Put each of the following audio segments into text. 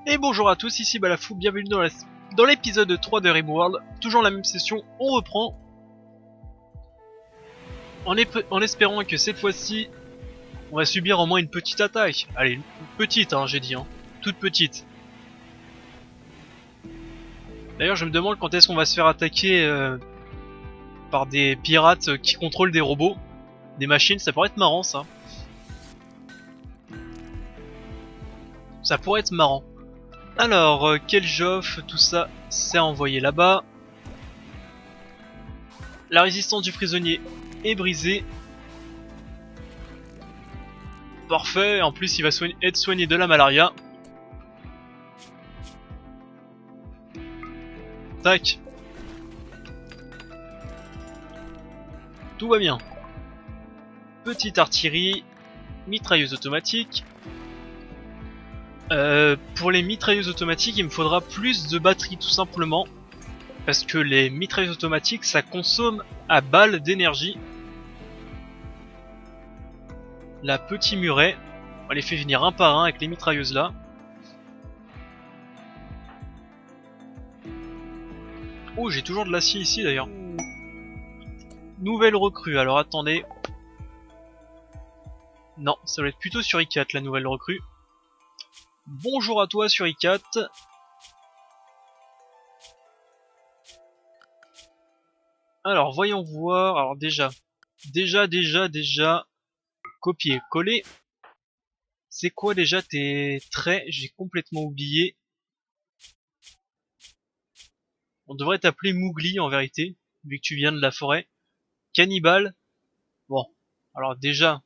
Et bonjour à tous, ici Balafou, bienvenue dans l'épisode 3 de Rimworld. Toujours la même session, on reprend. En espérant que cette fois-ci, on va subir au moins une petite attaque. Allez, une petite j'ai dit, toute petite. D'ailleurs je me demande quand est-ce qu'on va se faire attaquer par des pirates qui contrôlent des robots, des machines, ça pourrait être marrant ça. Ça pourrait être marrant. Alors, quel Joff, tout ça, c'est envoyé là-bas. La résistance du prisonnier est brisée. Parfait, en plus il va être soigné de la malaria. Tac. Tout va bien. Petite artillerie, mitrailleuse automatique. Pour les mitrailleuses automatiques, il me faudra plus de batterie tout simplement. Parce que les mitrailleuses automatiques, ça consomme à balles d'énergie. La petite muret, on les fait venir un par un avec les mitrailleuses là. Oh, j'ai toujours de l'acier ici d'ailleurs. Nouvelle recrue, alors attendez. Non, ça doit être plutôt sur I4 la nouvelle recrue. Bonjour à toi sur I4. Alors voyons voir, alors déjà, copier, coller. C'est quoi déjà tes traits? J'ai complètement oublié. On devrait t'appeler Mougli en vérité, vu que tu viens de la forêt. Cannibale. Bon, alors déjà,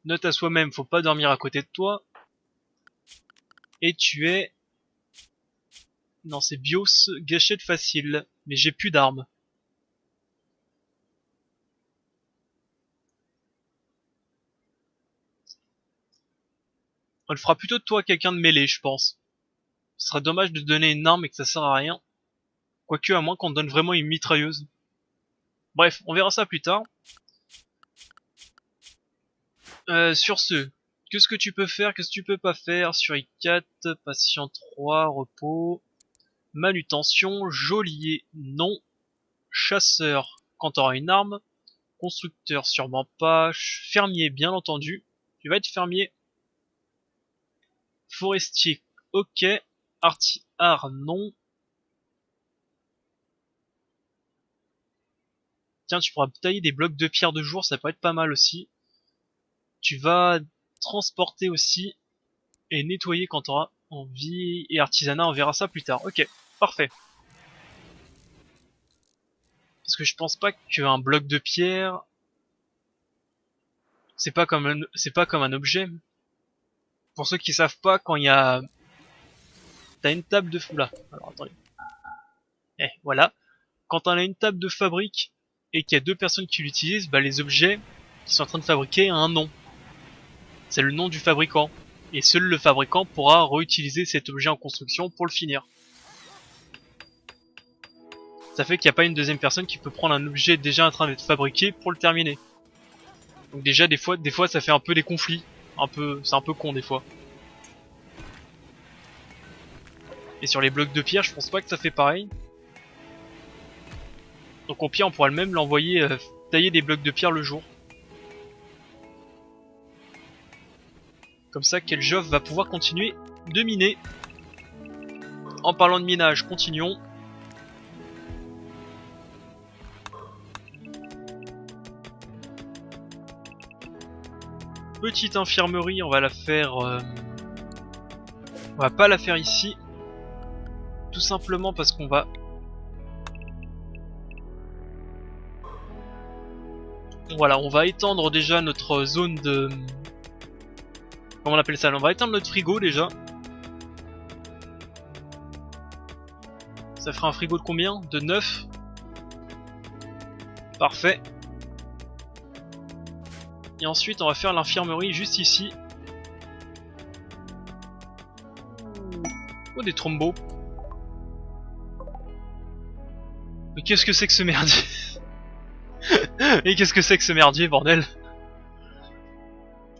note à soi-même, faut pas dormir à côté de toi. Et tu es... Non, c'est Bios, gâchette facile. Mais j'ai plus d'armes. On le fera plutôt de toi quelqu'un de mêlé, je pense. Ce serait dommage de donner une arme et que ça sert à rien. Quoique, à moins qu'on donne vraiment une mitrailleuse. Bref, on verra ça plus tard. Sur ce, qu'est-ce que tu peux faire, qu'est-ce que tu peux pas faire sur I4, patient 3, repos, manutention, geôlier, non, chasseur, quand t'auras une arme, constructeur, sûrement pas, fermier, bien entendu, tu vas être fermier, forestier, ok, art, non. Tiens, tu pourras tailler des blocs de pierre de jour, ça peut être pas mal aussi. Tu vas transporter aussi et nettoyer quand t'auras envie, et artisanat, on verra ça plus tard. Ok, parfait. Parce que je pense pas qu'un bloc de pierre, c'est pas comme un objet. Pour ceux qui savent pas, quand il y a, t'as une table de là. Alors attendez. Voilà. Quand on a une table de fabrique et qu'il y a deux personnes qui l'utilisent, bah les objets qui sont en train de fabriquer ont un nom. C'est le nom du fabricant. Et seul le fabricant pourra réutiliser cet objet en construction pour le finir. Ça fait qu'il n'y a pas une deuxième personne qui peut prendre un objet déjà en train d'être fabriqué pour le terminer. Donc déjà des fois ça fait un peu des conflits. C'est un peu con des fois. Et sur les blocs de pierre, je pense pas que ça fait pareil. Donc au pire, on pourra même l'envoyer tailler des blocs de pierre le jour. Comme ça, Keljov va pouvoir continuer de miner. En parlant de minage, continuons. Petite infirmerie, on va la faire... on va pas la faire ici. Tout simplement parce qu'on va... Voilà, on va étendre déjà notre zone de... Comment on appelle ça? On va étendre notre frigo déjà. Ça fera un frigo de combien? De 9. Parfait. Et ensuite on va faire l'infirmerie juste ici. Oh, des trombeaux. Mais qu'est-ce que c'est que ce merdier? Et qu'est-ce que c'est que ce merdier, bordel?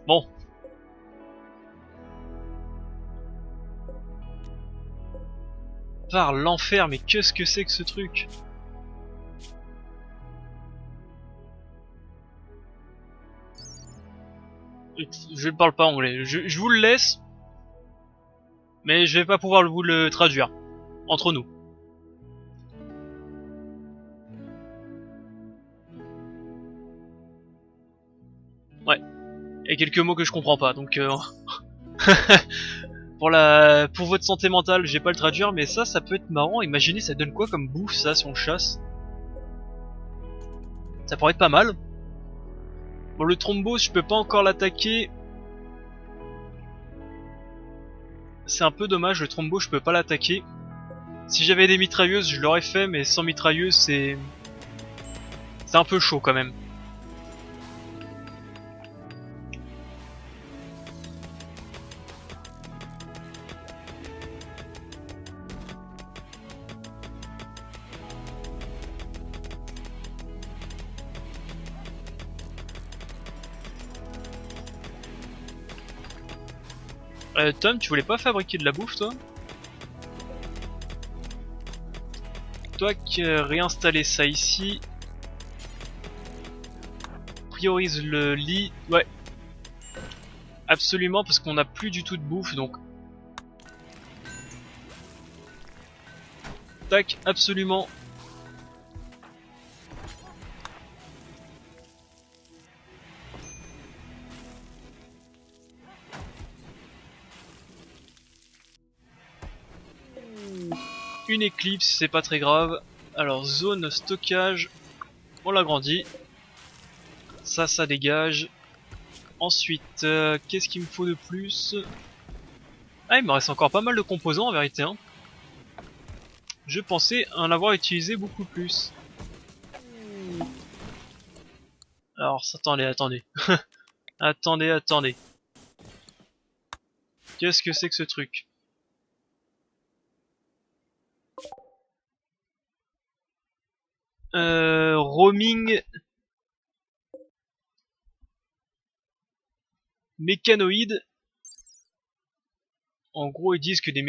Bon. part l'enfer, mais qu'est-ce que c'est que ce truc? Je ne parle pas anglais, je vous le laisse, mais je vais pas pouvoir vous le traduire, entre nous. Ouais, et quelques mots que je comprends pas, donc pour votre santé mentale, je vais pas le traduire, mais ça peut être marrant. Imaginez, ça donne quoi comme bouffe ça si on le chasse? Ça pourrait être pas mal. Bon, le thrombos, je peux pas encore l'attaquer. C'est un peu dommage, le thrombos, je peux pas l'attaquer. Si j'avais des mitrailleuses, je l'aurais fait, mais sans mitrailleuse, c'est un peu chaud quand même. Tom, tu voulais pas fabriquer de la bouffe, toi? Toi qui réinstaller ça ici. Priorise le lit. Ouais. Absolument, parce qu'on a plus du tout de bouffe, donc. Tac, absolument. Une éclipse, c'est pas très grave. Alors, zone stockage, on l'agrandit. Ça dégage. Ensuite, qu'est-ce qu'il me faut de plus? Ah, il me reste encore pas mal de composants en vérité, hein. Je pensais en avoir utilisé beaucoup plus. Alors, attendez. Attendez. Qu'est-ce que c'est que ce truc? Roaming mécanoïde. En gros, ils disent que des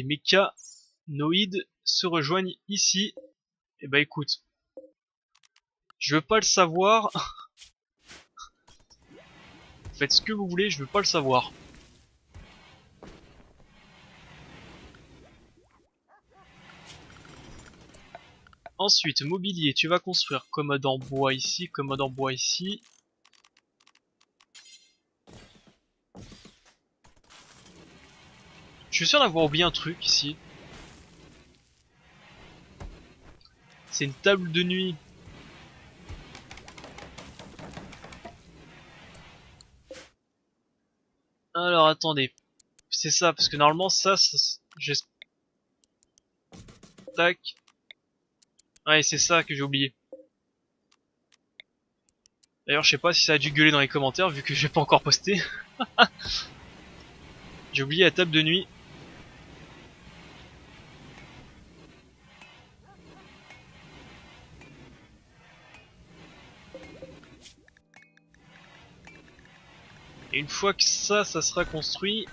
mécanoïdes se rejoignent ici. Et bah écoute, je veux pas le savoir. Faites ce que vous voulez, je veux pas le savoir. Ensuite, mobilier, tu vas construire commode en bois ici, commode en bois ici. Je suis sûr d'avoir oublié un truc ici. C'est une table de nuit. Alors attendez. C'est ça, parce que normalement tac. Ouais, c'est ça que j'ai oublié. D'ailleurs, je sais pas si ça a dû gueuler dans les commentaires, vu que j'ai pas encore posté. J'ai oublié la table de nuit. Et une fois que ça sera construit...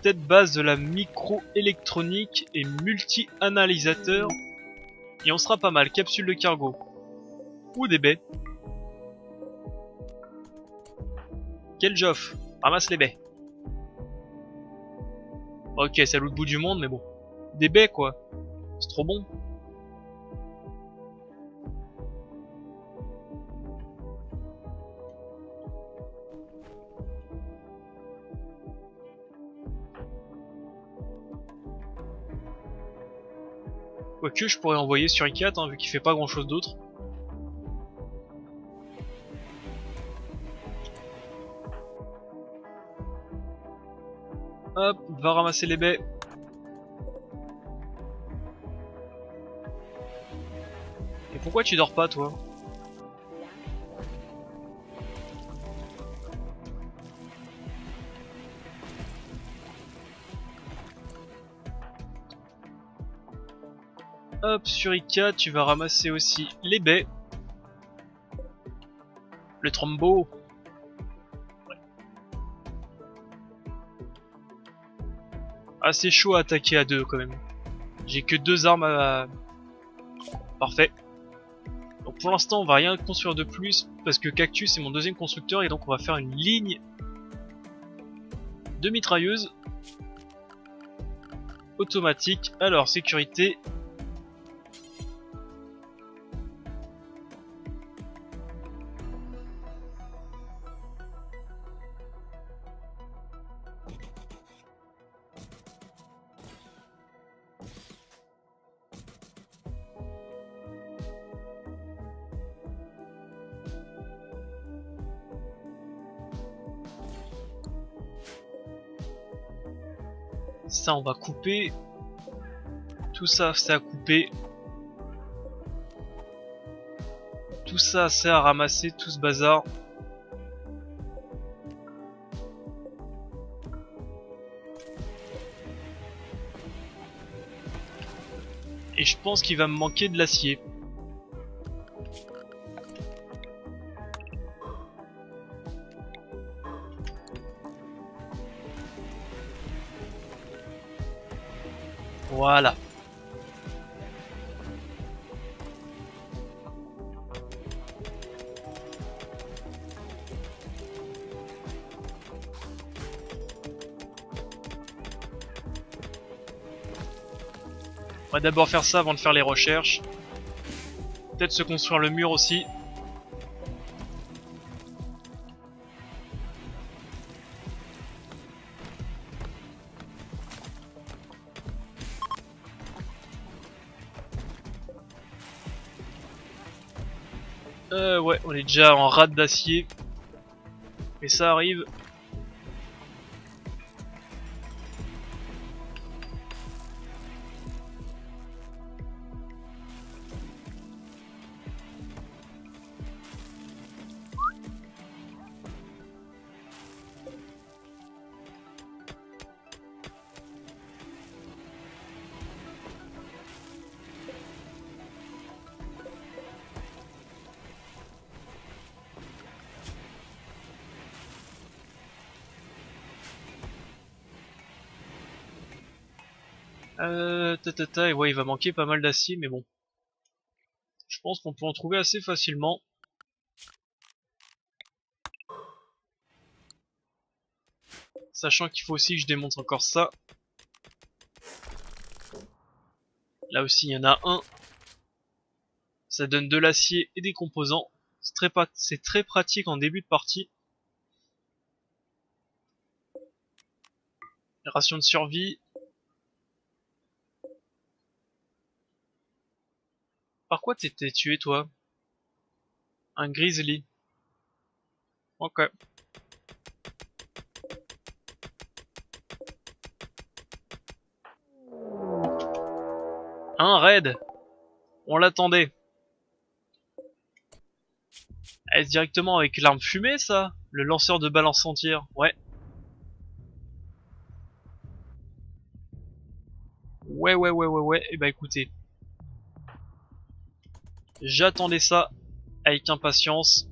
tête base de la microélectronique et multi-analysateur. Et on sera pas mal. Capsule de cargo. Ou des baies. Quel joff. Ramasse les baies. Ok, c'est à l'autre bout du monde, mais bon. Des baies, quoi. C'est trop bon. Quoique, je pourrais envoyer sur ICAT, hein, vu qu'il fait pas grand chose d'autre. Hop, va ramasser les baies. Et pourquoi tu dors pas, toi? Hop, sur ICAT, tu vas ramasser aussi les baies. Le Trombo. Assez chaud à attaquer à deux quand même. J'ai que 2 armes à... Parfait. Donc pour l'instant on va rien construire de plus parce que Cactus est mon deuxième constructeur et donc on va faire une ligne de mitrailleuses automatique. Alors sécurité. Ça on va couper. Tout ça c'est à couper. Tout ça c'est à ramasser, tout ce bazar. Et je pense qu'il va me manquer de l'acier. Voilà. On va d'abord faire ça avant de faire les recherches. Peut-être se construire le mur aussi. Ouais, on est déjà en rade d'acier. Mais ça arrive. Et ouais, il va manquer pas mal d'acier, mais bon. Je pense qu'on peut en trouver assez facilement. Sachant qu'il faut aussi que je démonte encore ça. Là aussi, il y en a un. Ça donne de l'acier et des composants. C'est très pratique en début de partie. Ration de survie. Par quoi t'étais tué, toi? Un grizzly. Ok. Un raid. On l'attendait. Est-ce directement avec l'arme fumée, ça? Le lanceur de balles en tir. Ouais. Ouais. Et bah écoutez. J'attendais ça avec impatience.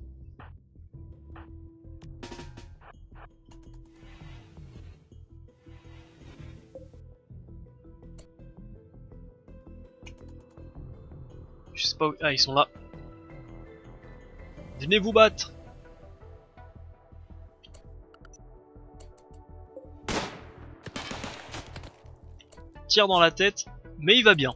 Je sais pas où... Ah, ils sont là. Venez vous battre. Tire dans la tête, mais il va bien.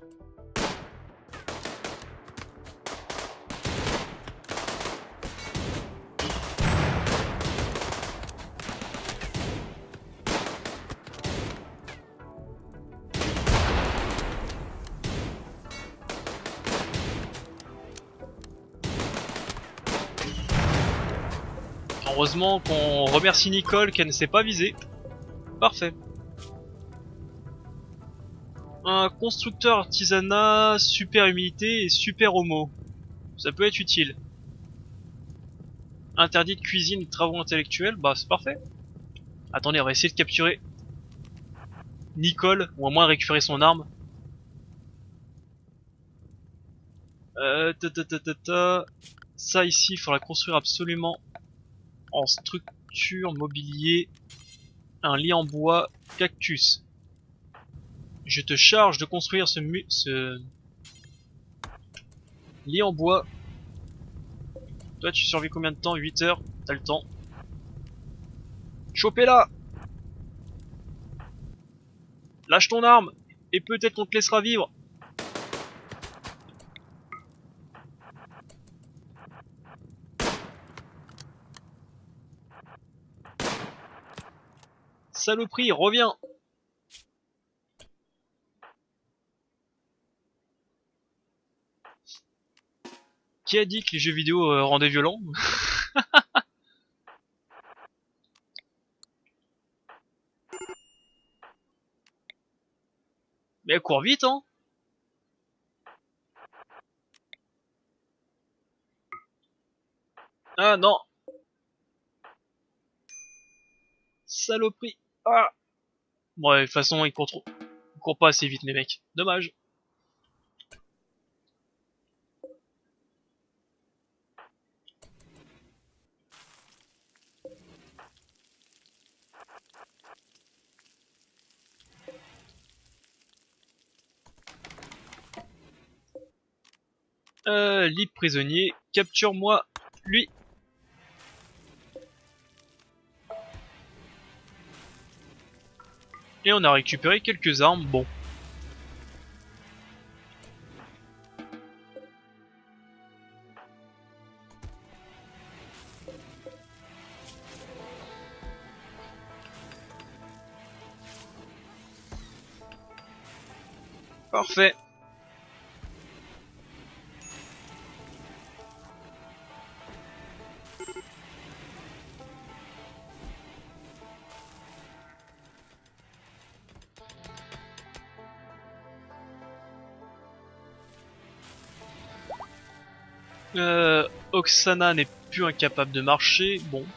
Heureusement qu'on remercie Nicole qu'elle ne s'est pas visée. Parfait. Un constructeur artisanat, super humilité et super homo. Ça peut être utile. Interdit de cuisine et de travaux intellectuels, bah c'est parfait. Attendez, on va essayer de capturer Nicole, ou au moins récupérer son arme. Ta. Ça ici, il faudra construire absolument en structure, mobilier, un lit en bois, cactus. Je te charge de construire ce lit en bois. Toi, tu survis combien de temps? 8 heures. T'as le temps. Chopez-la! Lâche ton arme! Et peut-être qu'on te laissera vivre. Saloperie, reviens! Qui a dit que les jeux vidéo rendaient violents? Mais elle court vite, hein! Ah non! Saloperie! Ah! Bon, de toute façon, ils courent pas assez vite, les mecs. Dommage. Libre prisonnier, capture-moi lui. Et on a récupéré quelques armes, bon. Parfait. Oksana n'est plus incapable de marcher, bon.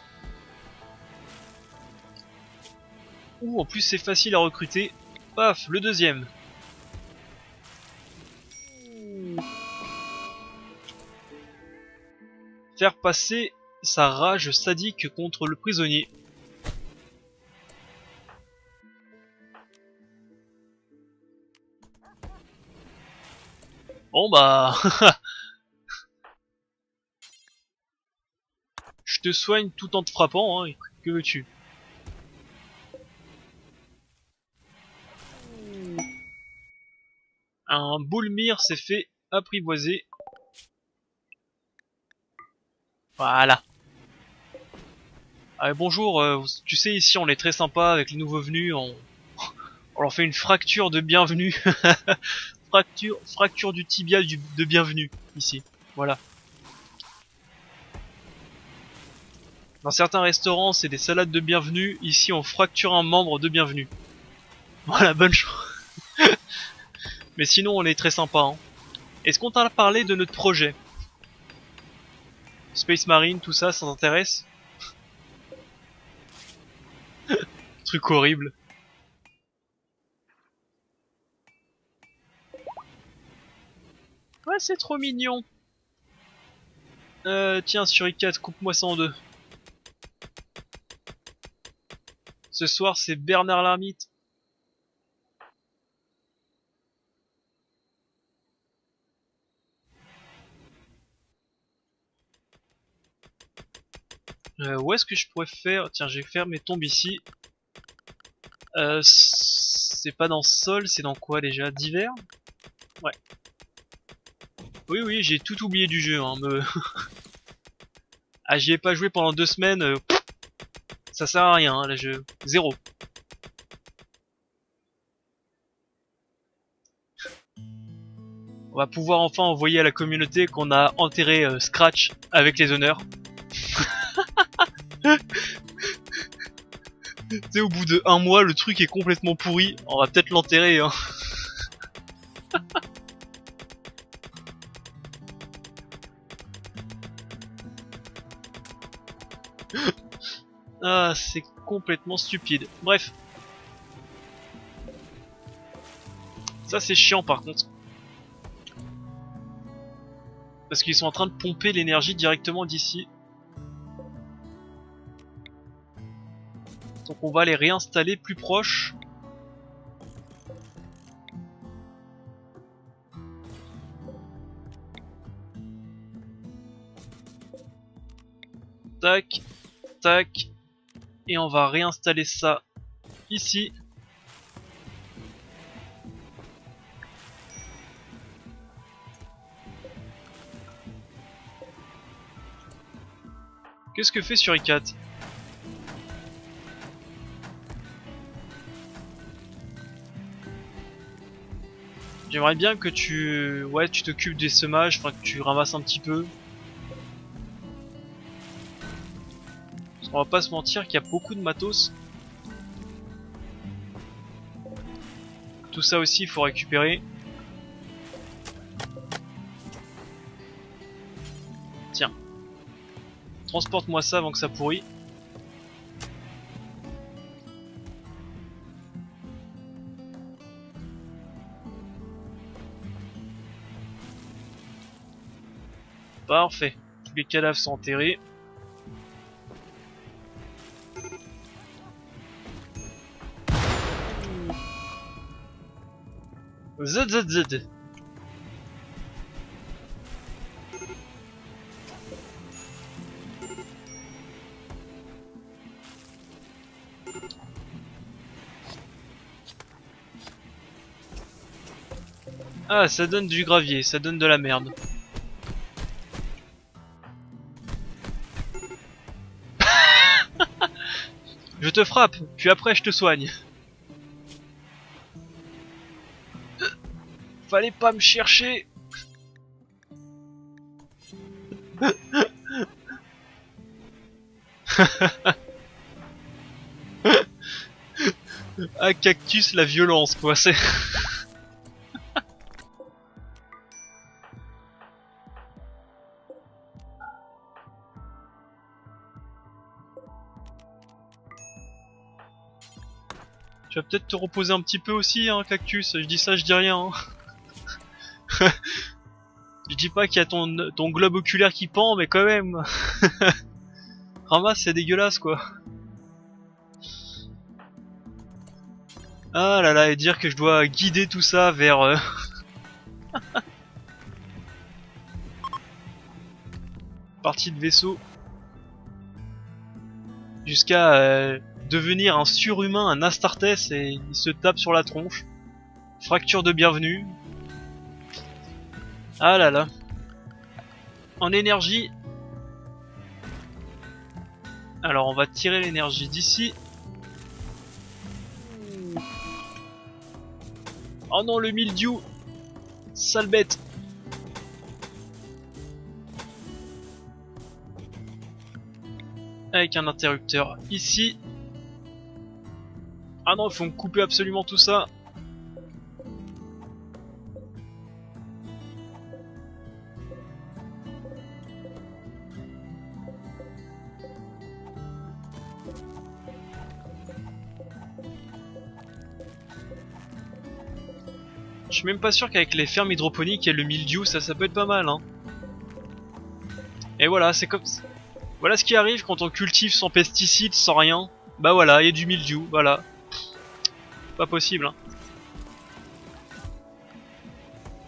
Ouh, en plus c'est facile à recruter. Paf, le deuxième. Faire passer sa rage sadique contre le prisonnier. Bon bah... Je te soigne tout en te frappant, hein. Que veux-tu? Un boulmire s'est fait apprivoiser. Voilà. Ah, bonjour, tu sais ici on est très sympa avec les nouveaux venus, on leur fait une fracture de bienvenue. fracture du tibia de bienvenue, ici. Voilà. Dans certains restaurants c'est des salades de bienvenue, ici on fracture un membre de bienvenue. Voilà, bonne chose. Mais sinon on est très sympa, hein. Est-ce qu'on t'a parlé de notre projet? Space Marine, tout ça, ça t'intéresse? Truc horrible. Ouais, c'est trop mignon. Tiens, Suricate, coupe-moi ça en deux. Ce soir, c'est Bernard l'Ermite. Où est-ce que je pourrais faire? Tiens, je vais faire mes tombes ici. C'est pas dans Sol, c'est dans quoi déjà? D'hiver? Ouais. Oui, oui, j'ai tout oublié du jeu. Hein, ah, j'y ai pas joué pendant 2 semaines. Ça sert à rien, hein, là, zéro. On va pouvoir enfin envoyer à la communauté qu'on a enterré Scratch avec les honneurs. Tu sais, au bout de 1 mois, le truc est complètement pourri. On va peut-être l'enterrer, hein. Ah, c'est complètement stupide. Bref. Ça, c'est chiant, par contre. Parce qu'ils sont en train de pomper l'énergie directement d'ici. Donc on va les réinstaller plus proches. Tac, tac. Et on va réinstaller ça ici. Qu'est-ce que fait Suricat? J'aimerais bien que tu t'occupes des semages, enfin que tu ramasses un petit peu. Parce qu'on va pas se mentir qu'il y a beaucoup de matos. Tout ça aussi il faut récupérer. Tiens. Transporte-moi ça avant que ça pourrit. Parfait. Tous les cadavres sont enterrés. Zzzz. Ah, ça donne du gravier, ça donne de la merde. Je te frappe, puis après je te soigne. Fallait pas me chercher. Ah, Cactus, la violence quoi, c'est... Tu vas peut-être te reposer un petit peu aussi, hein, Cactus. Je dis ça, je dis rien. Hein. Je dis pas qu'il y a ton globe oculaire qui pend, mais quand même. Ramasse, c'est dégueulasse, quoi. Ah là là, et dire que je dois guider tout ça vers... partie de vaisseau. Jusqu'à devenir un surhumain, un Astartes, et il se tape sur la tronche. Fracture de bienvenue. Ah là là. En énergie. Alors on va tirer l'énergie d'ici. Oh non, le mildiou. Sale bête. Avec un interrupteur ici. Ah non, il faut me couper absolument tout ça. Je suis même pas sûr qu'avec les fermes hydroponiques et le mildiou, ça peut être pas mal, hein. Et voilà, c'est comme ça. Voilà ce qui arrive quand on cultive sans pesticides, sans rien. Bah voilà, il y a du mildiou, voilà. Pas possible, hein.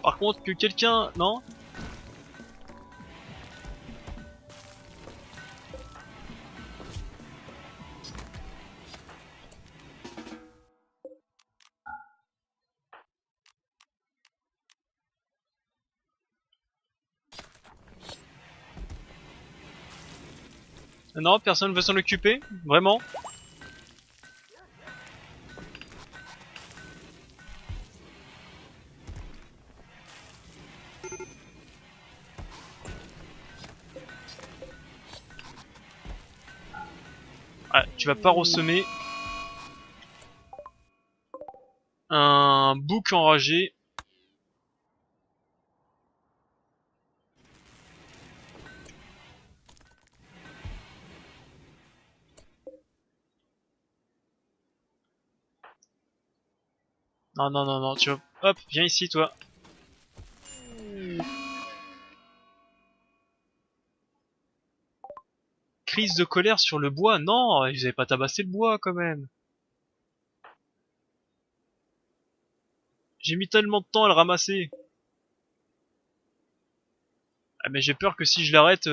Par contre, que quelqu'un... Non ? Non, personne veut s'en occuper? Vraiment? Ah, tu vas pas ressemer un bouc enragé. Non, non, non, non, tu vas... Hop, viens ici, toi. crise de colère sur le bois. Non, ils avaient pas tabassé le bois quand même. J'ai mis tellement de temps à le ramasser. Ah mais j'ai peur que si je l'arrête...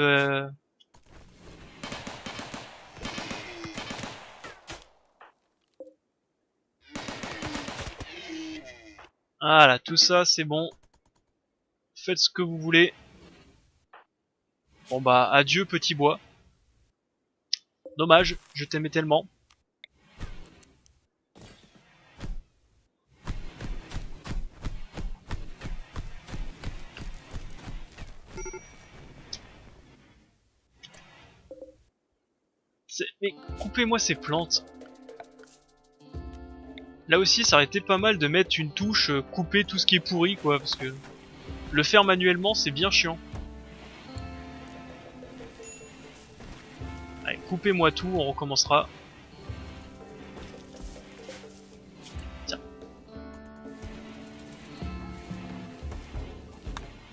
Voilà, tout ça c'est bon. Faites ce que vous voulez. Bon bah, adieu petit bois. Dommage, je t'aimais tellement. Mais coupez-moi ces plantes. Là aussi, ça aurait été pas mal de mettre une touche couper tout ce qui est pourri, quoi, parce que le faire manuellement, c'est bien chiant. Allez, coupez-moi tout, on recommencera. Tiens.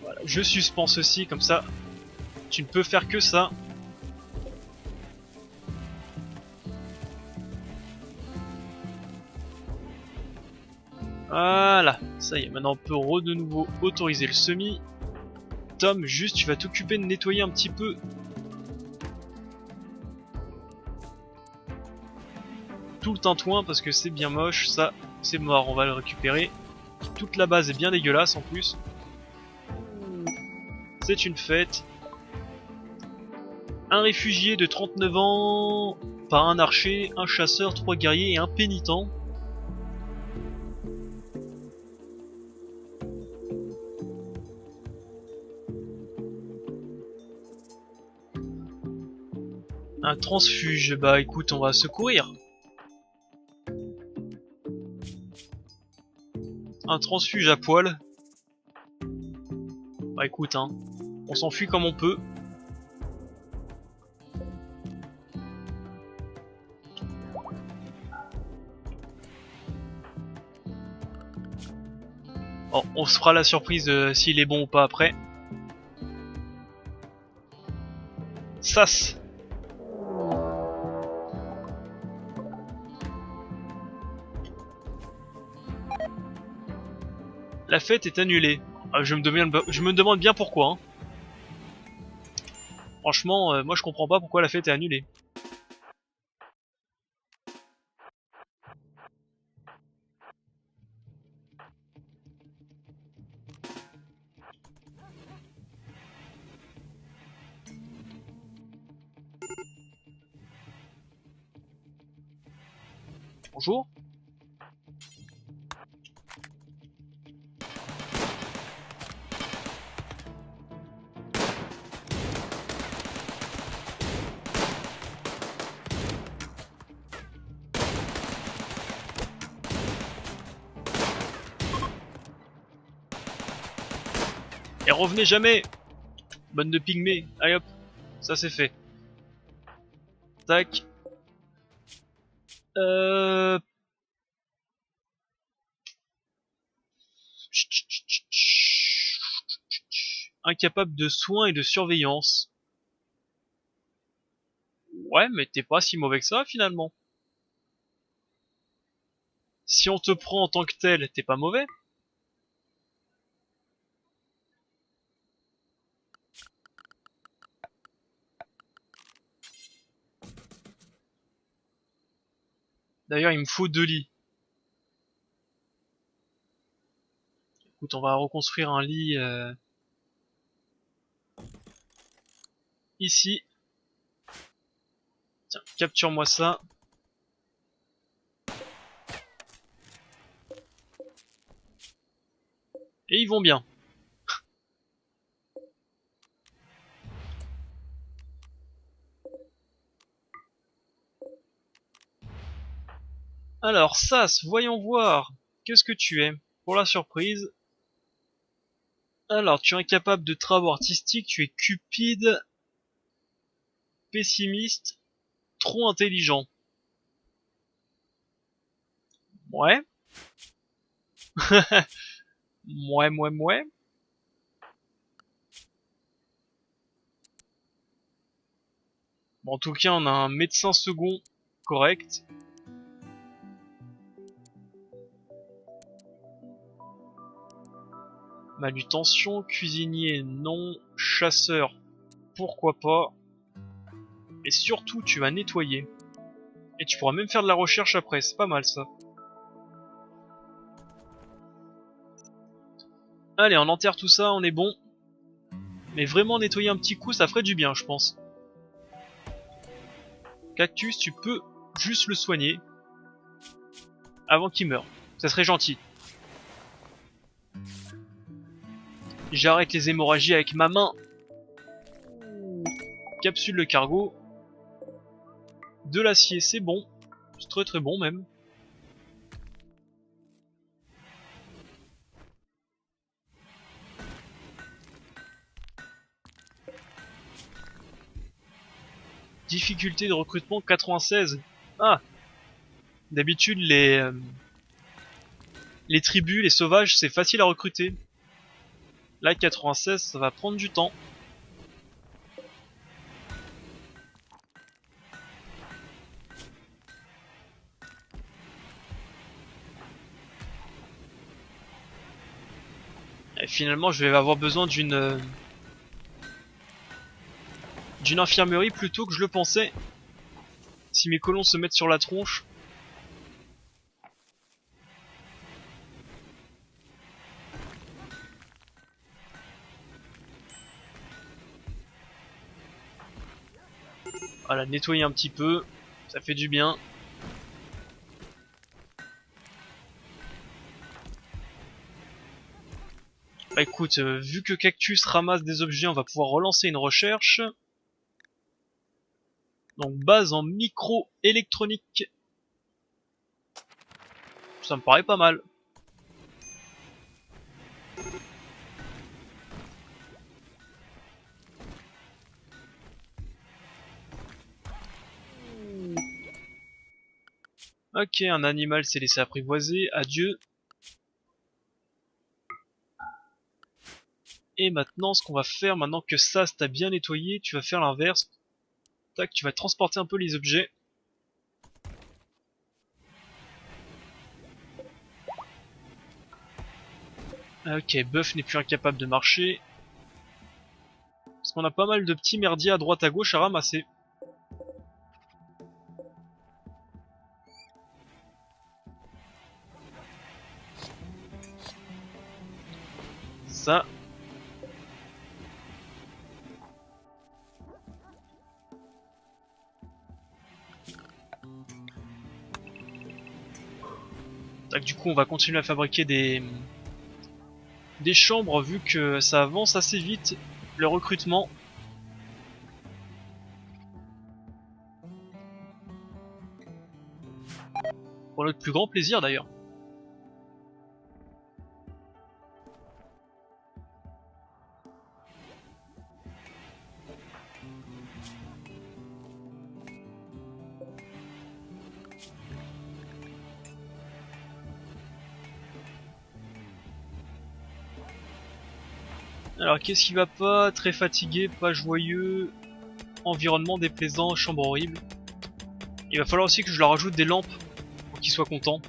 Voilà, je suspends ceci, comme ça, tu ne peux faire que ça. Voilà, ça y est, maintenant on peut de nouveau autoriser le semis. Tom, juste tu vas t'occuper de nettoyer un petit peu. Tout le tintouin parce que c'est bien moche, ça c'est mort, on va le récupérer. Toute la base est bien dégueulasse en plus. C'est une fête. Un réfugié de 39 ans, par un archer, un chasseur, 3 guerriers et un pénitent. Un transfuge, bah écoute, on va secourir. Un transfuge à poil. Bah écoute, hein, on s'enfuit comme on peut. Oh, on se fera la surprise s'il est bon ou pas après. Sas. La fête est annulée. Je me demande bien pourquoi. Hein. Franchement, moi je comprends pas pourquoi la fête est annulée. Bonjour. Et revenez jamais. Bonne de pygmée. Allez hop. Ça c'est fait. Tac. Incapable de soins et de surveillance. Ouais, mais t'es pas si mauvais que ça finalement. Si on te prend en tant que tel, t'es pas mauvais. D'ailleurs, il me faut 2 lits. Écoute, on va reconstruire un lit ici. Tiens, capture-moi ça. Et ils vont bien. Alors, Sas, voyons voir. Qu'est-ce que tu es? Pour la surprise. Alors, tu es incapable de travaux artistiques, tu es cupide, pessimiste, trop intelligent. Ouais. Mouais. Bon, en tout cas, on a un médecin second correct. Manutention, cuisinier, non. Chasseur, pourquoi pas. Et surtout, tu vas nettoyer. Et tu pourras même faire de la recherche après, c'est pas mal ça. Allez, on enterre tout ça, on est bon. Mais vraiment nettoyer un petit coup, ça ferait du bien, je pense. Cactus, tu peux juste le soigner. Avant qu'il meure. Ça serait gentil. J'arrête les hémorragies avec ma main. Capsule le cargo. De l'acier, c'est bon. C'est très très bon même. Difficulté de recrutement 96. Ah, d'habitude les tribus, les sauvages, c'est facile à recruter. Là 96, ça va prendre du temps. Et finalement, je vais avoir besoin d'une infirmerie plutôt que je le pensais. Si mes colons se mettent sur la tronche. Voilà, nettoyer un petit peu, ça fait du bien. Bah écoute, vu que Cactus ramasse des objets, on va pouvoir relancer une recherche. Donc base en micro-électronique. Ça me paraît pas mal. Ok, un animal s'est laissé apprivoiser, adieu. Et maintenant, ce qu'on va faire, maintenant que ça t'a bien nettoyé, tu vas faire l'inverse. Tac, tu vas transporter un peu les objets. Ok, Buff n'est plus incapable de marcher. Parce qu'on a pas mal de petits merdiers à droite à gauche à ramasser. Ça. Tac, du coup, on va continuer à fabriquer des chambres vu que ça avance assez vite, le recrutement. Pour notre plus grand plaisir d'ailleurs. Alors qu'est-ce qui va pas? Très fatigué, pas joyeux, environnement déplaisant, chambre horrible. Il va falloir aussi que je leur ajoute des lampes pour qu'ils soient contents.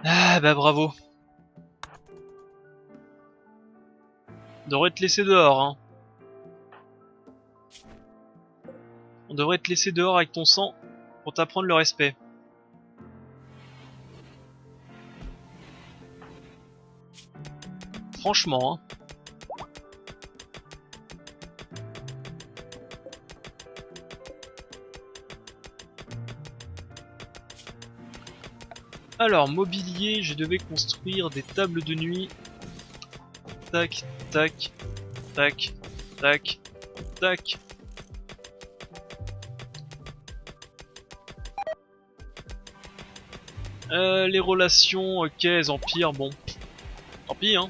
Ah bah bravo. On devrait te laisser dehors, hein. On devrait te laisser dehors avec ton sang pour t'apprendre le respect. Franchement, hein. Alors, mobilier, je devais construire des tables de nuit. Tac, tac, tac, tac, tac. Les relations, ok, elles empirent, bon. Tant pis, hein.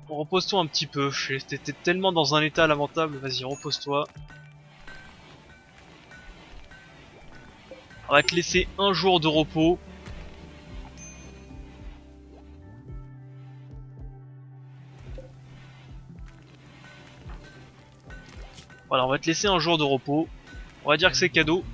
Repose-toi un petit peu, t'étais tellement dans un état lamentable, vas-y, repose-toi. On va te laisser un jour de repos. Voilà, on va te laisser un jour de repos. On va dire que c'est cadeau.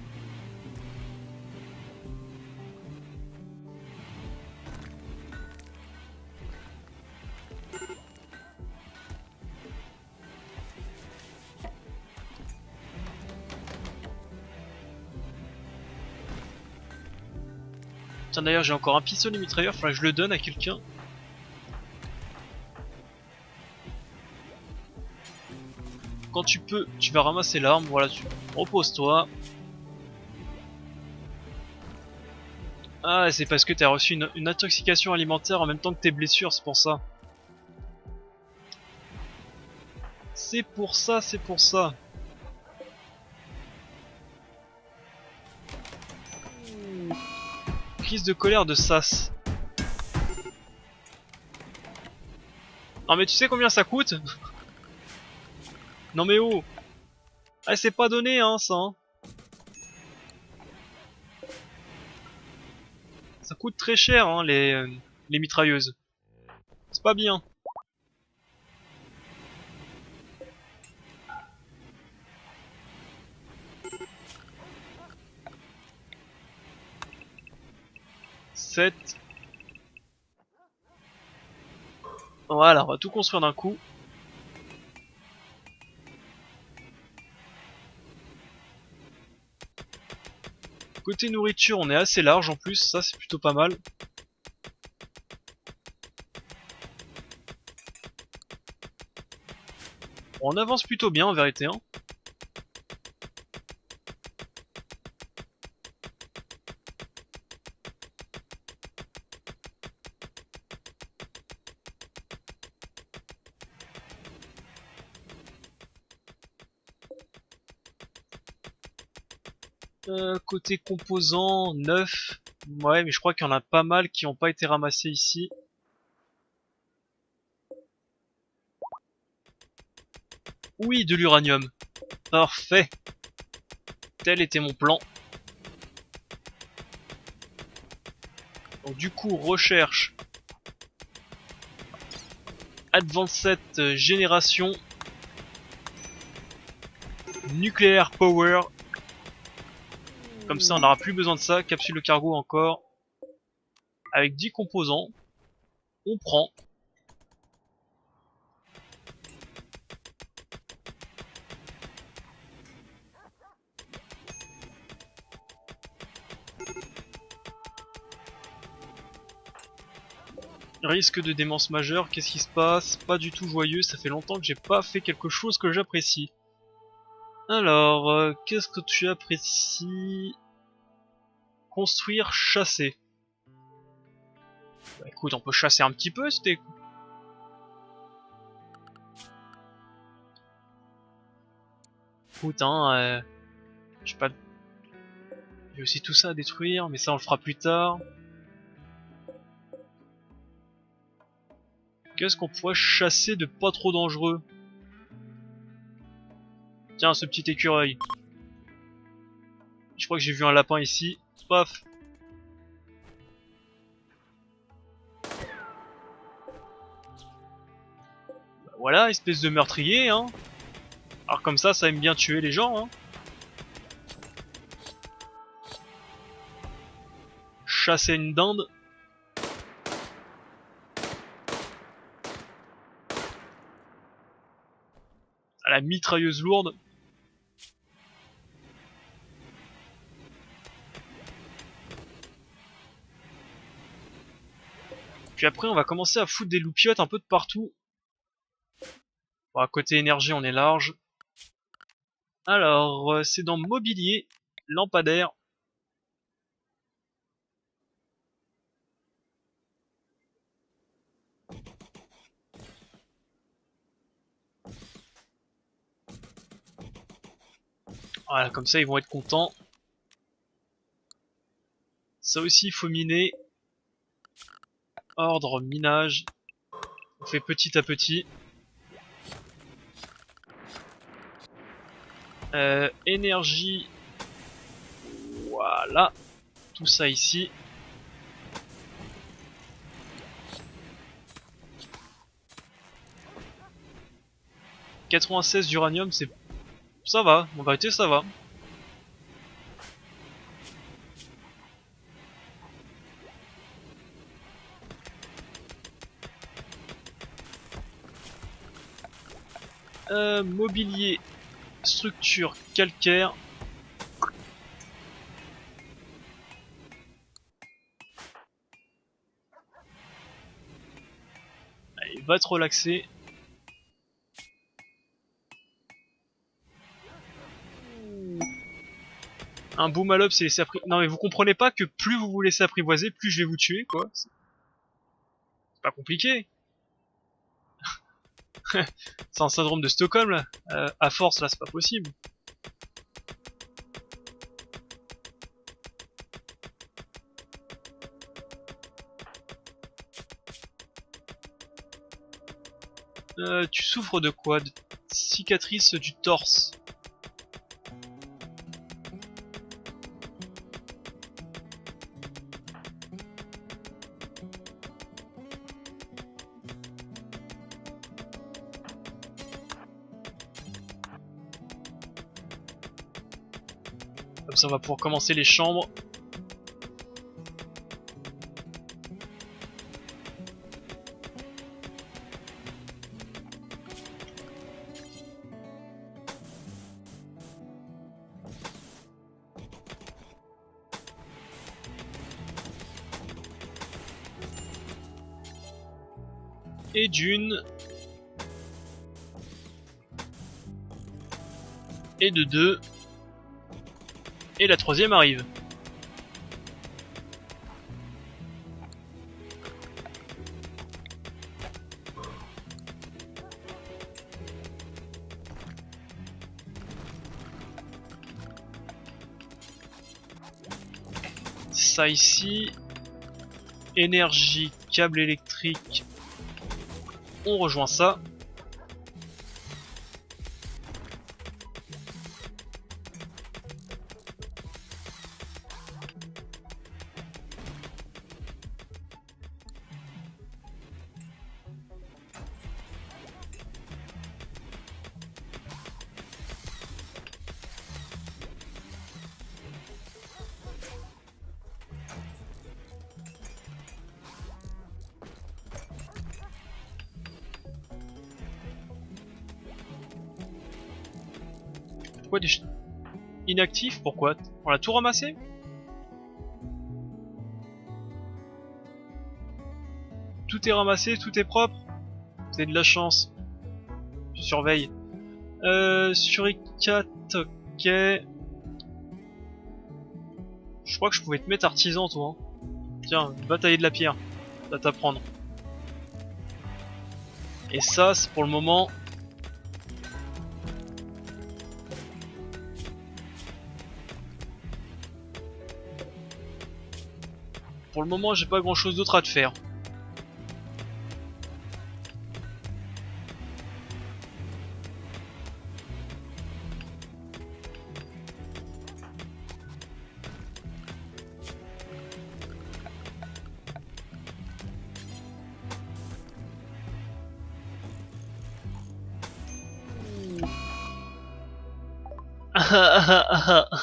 Tiens, d'ailleurs, j'ai encore un pistolet mitrailleur, faudrait que je le donne à quelqu'un. Quand tu peux, tu vas ramasser l'arme, voilà, tu repose-toi. Ah, c'est parce que t'as reçu une intoxication alimentaire en même temps que tes blessures, c'est pour ça. C'est pour ça, c'est pour ça. Crise de colère de Sas. Non mais tu sais combien ça coûte? Non mais oh. Ah, c'est pas donné hein ça hein. Ça coûte très cher hein les mitrailleuses. C'est pas bien. Sept. Voilà, on va tout construire d'un coup. Côté nourriture, on est assez large en plus, ça c'est plutôt pas mal. On avance plutôt bien en vérité hein. Côté composants, 9. Ouais, mais je crois qu'il y en a pas mal qui n'ont pas été ramassés ici. Oui, de l'uranium. Parfait. Tel était mon plan. Donc du coup, recherche. Advanced génération. Nuclear power. Comme ça, on n'aura plus besoin de ça. Capsule de cargo encore. Avec 10 composants. On prend. Risque de démence majeure, qu'est-ce qui se passe? Pas du tout joyeux, ça fait longtemps que j'ai pas fait quelque chose que j'apprécie. Alors, qu'est-ce que tu apprécies? Construire, chasser. Bah, écoute, on peut chasser un petit peu, c'était... Écoute, hein, j'ai pas... J'ai aussi tout ça à détruire, mais ça on le fera plus tard. Qu'est-ce qu'on pourrait chasser de pas trop dangereux? Tiens, ce petit écureuil. Je crois que j'ai vu un lapin ici. Paf. Bah voilà, espèce de meurtrier, hein. Alors comme ça aime bien tuer les gens, hein. Chasser une dinde. À la mitrailleuse lourde. Puis après on va commencer à foutre des loupiottes un peu de partout. Bon, à côté énergie on est large. Alors c'est dans mobilier, lampadaire. Voilà, comme ça ils vont être contents. Ça aussi il faut miner. Ordre, minage. On fait petit à petit. Énergie. Voilà. Tout ça ici. « 96 d'uranium, c'est... ça va, en vérité ça va. Mobilier, structure calcaire. Allez, va te relaxer. Un boom-à-l'op, c'est laisser apprivoiser. Non mais vous comprenez pas que plus vous vous laissez apprivoiser, plus je vais vous tuer, quoi. C'est pas compliqué. C'est un syndrome de Stockholm, là. À force, là, c'est pas possible. Tu souffres de quoi? De cicatrices du torse. Comme ça, on va pouvoir commencer les chambres. Et d'une. Et de deux. Et la troisième arrive. Ça ici. Énergie, câble électrique. On rejoint ça. Pourquoi des inactifs? Pourquoi? On l'a tout ramassé? Tout est ramassé, tout est propre? Vous avez de la chance. Je surveille. Suricat, ok. Je crois que je pouvais te mettre artisan, toi. Hein. Tiens, va tailler de la pierre. Va t'apprendre. Et ça, c'est pour le moment. Pour le moment, j'ai pas grand chose d'autre à te faire.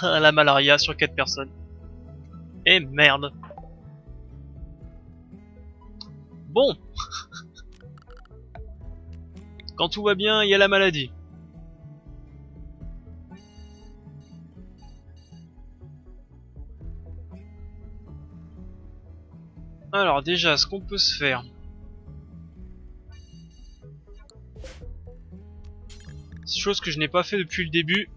La malaria sur 4 personnes. Et merde. Bon. Quand tout va bien, il y a la maladie. Alors déjà, ce qu'on peut se faire. Chose que je n'ai pas fait depuis le début.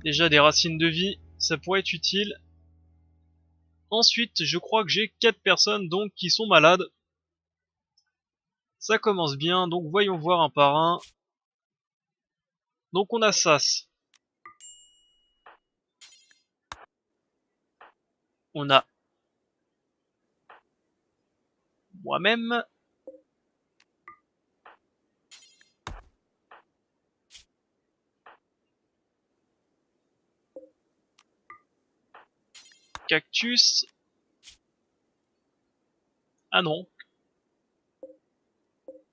Déjà des racines de vie, ça pourrait être utile. Ensuite, je crois que j'ai 4 personnes donc qui sont malades. Ça commence bien, donc voyons voir un par un. Donc on a Sas. On a moi-même. Cactus. Ah non.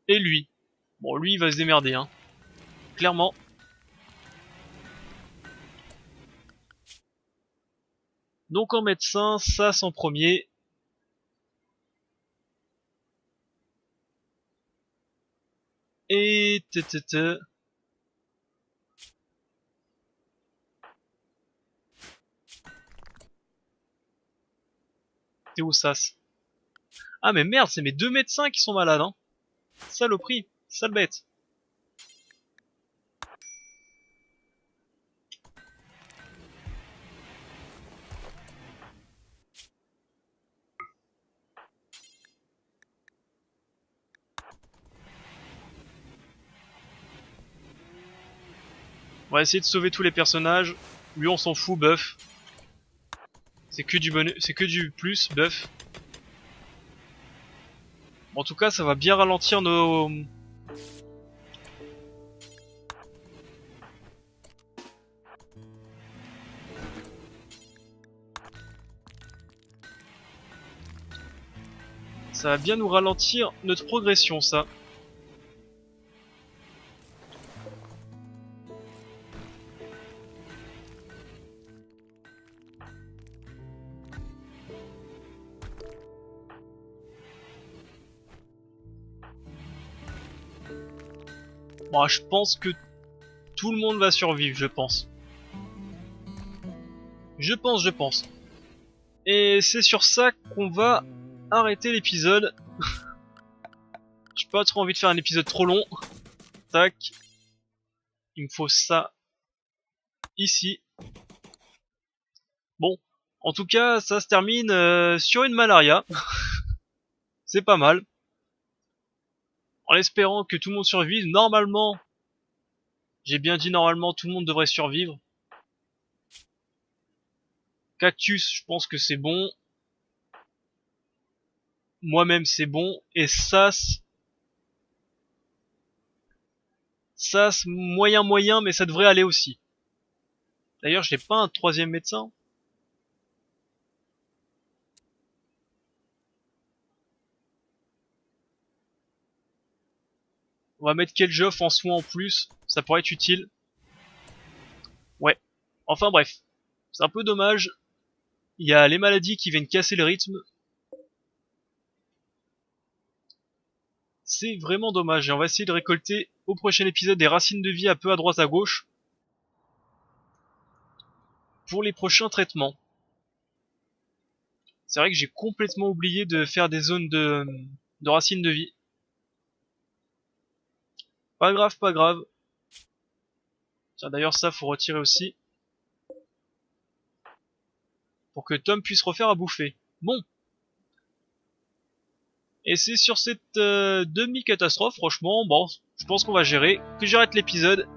Et lui. Bon, lui, il va se démerder, hein. Clairement. Donc en médecin, Sas en premier. Et... T'es où, Sas? Ah mais merde, c'est mes deux médecins qui sont malades, hein. Saloperie, sale bête. On va essayer de sauver tous les personnages. Lui, on s'en fout, buff. C'est que du bonus, c'est que du plus, buff. En tout cas, ça va bien ralentir nos... Ça va bien nous ralentir notre progression, ça. Bon, je pense que tout le monde va survivre, je pense. Je pense. Et c'est sur ça qu'on va arrêter l'épisode. J'ai pas trop envie de faire un épisode trop long. Tac. Il me faut ça ici. Bon. En tout cas, ça se termine sur une malaria. C'est pas mal. En espérant que tout le monde survive. Normalement, j'ai bien dit normalement, tout le monde devrait survivre. Cactus, je pense que c'est bon. Moi-même, c'est bon. Et Sas... Sas, moyen, mais ça devrait aller aussi. D'ailleurs, j'ai pas un troisième médecin. On va mettre Keljoff en soin en plus. Ça pourrait être utile. Ouais. Enfin bref. C'est un peu dommage. Il y a les maladies qui viennent casser le rythme. C'est vraiment dommage. Et on va essayer de récolter au prochain épisode des racines de vie un peu à droite à gauche. Pour les prochains traitements. C'est vrai que j'ai complètement oublié de faire des zones de racines de vie. Pas grave, pas grave. Tiens, d'ailleurs ça faut retirer aussi. Pour que Tom puisse refaire à bouffer. Bon. Et c'est sur cette demi-catastrophe, franchement, bon, je pense qu'on va gérer, que j'arrête l'épisode.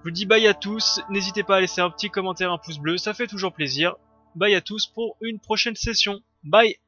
Je vous dis bye à tous, n'hésitez pas à laisser un petit commentaire, un pouce bleu, ça fait toujours plaisir. Bye à tous pour une prochaine session. Bye!